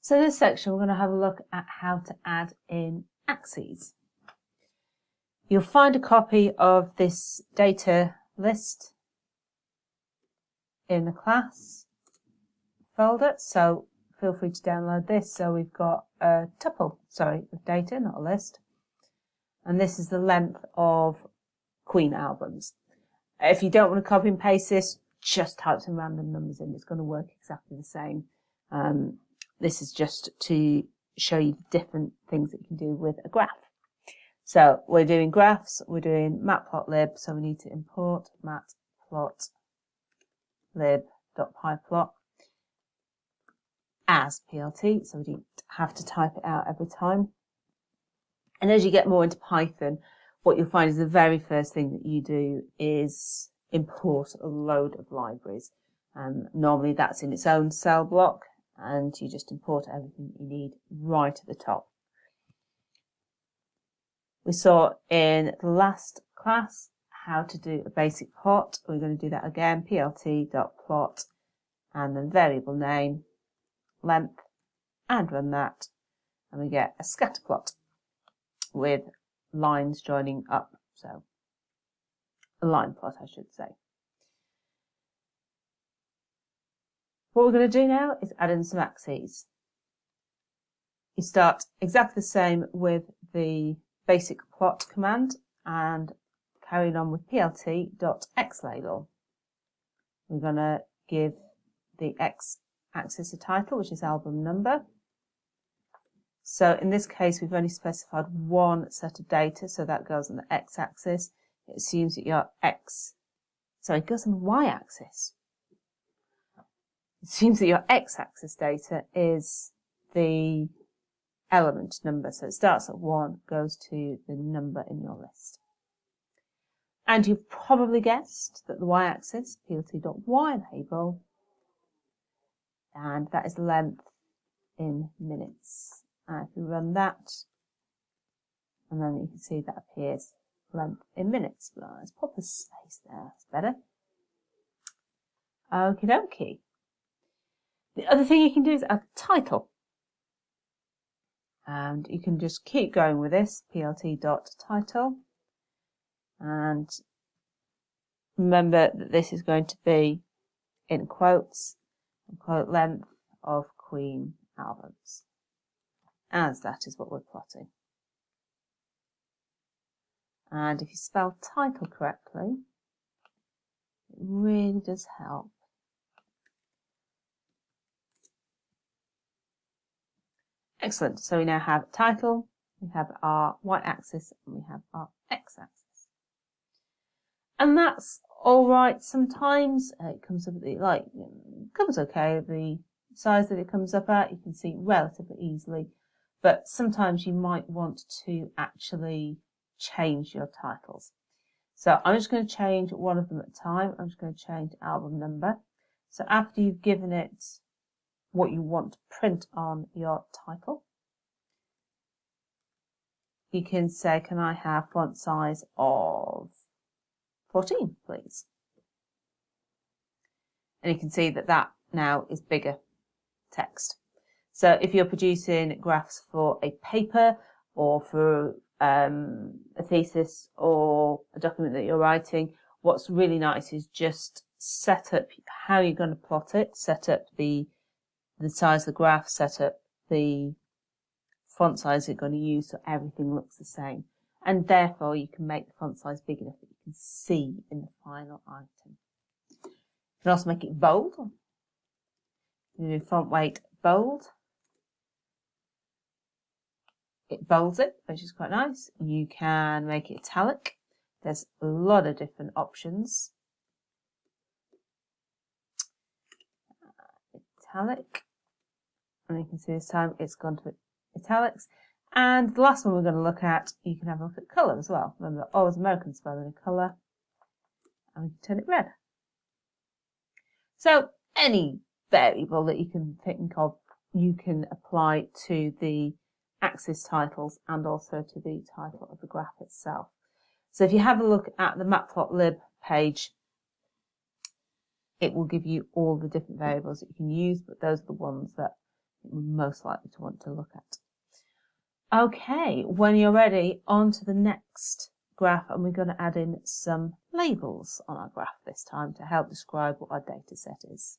So in this section, we're going to have a look at how to add in axes. You'll find a copy of this data list in the class folder, so feel free to download this. So we've got a tuple, of data, not a list. And this is the length of Queen albums. If you don't want to copy and paste this, just type some random numbers in. It's going to work exactly the same. This is just to show you the different things that you can do with a graph. So we're doing graphs, we're doing Matplotlib, so we need to import matplotlib.pyplot as PLT, so we don't have to type it out every time. And as you get more into Python, what you'll find is the very first thing that you do is import a load of libraries. Normally that's in its own cell block, and you just import everything you need right at the top. We saw in the last class how to do a basic plot. We're going to do that again, plt.plot, and then variable name, length, and run that, and we get a scatter plot with lines joining up, so a line plot I should say. What we're going to do now is add in some axes. You start exactly the same with the basic plot command and carrying on with plt.xlabel. We're going to give the x-axis a title, which is album number. So in this case, we've only specified one set of data, so that goes on the x-axis. It assumes that your it goes on the y-axis. It assumes that your x-axis data is the element number. So it starts at 1, goes to the number in your list. And you've probably guessed that the y-axis, plt.ylabel, and that is length in minutes. And if we run that, and then you can see that appears length in minutes. Well, let's pop a space there, that's better. Okie dokie. The other thing you can do is add a title. And you can just keep going with this, plt.title. And remember that this is going to be in quotes, quote length of Queen albums, as that is what we're plotting. And if you spell title correctly, it really does help. Excellent. So we now have title, we have our y-axis, and we have our x-axis. And that's all right. Sometimes it comes up at the, comes okay. The size that it comes up at, you can see relatively easily. But sometimes you might want to actually change your titles. So I'm just going to change one of them at a time. I'm just going to change album number. So after you've given it what you want to print on your title, you can say, can I have font size of 14, please? And you can see that that now is bigger text. So if you're producing graphs for a paper or for a thesis or a document that you're writing, what's really nice is just set up how you're going to plot it, set up the size of the graph, set up the font size you're going to use so everything looks the same. And therefore you can make the font size big enough that you can see in the final item. You can also make it bold. You do font weight bold. It bolds it, which is quite nice. You can make it italic. There's a lot of different options. Italic. And you can see this time it's gone to italics. And the last one we're going to look at, you can have a look at colour as well. Remember, always American spelling of colour. And we can turn it red. So any variable that you can think of, you can apply to the axis titles and also to the title of the graph itself. So if you have a look at the Matplotlib page, it will give you all the different variables that you can use, but those are the ones that we're most likely to want to look at. Okay, when you're ready, on to the next graph, and we're going to add in some labels on our graph this time to help describe what our data set is.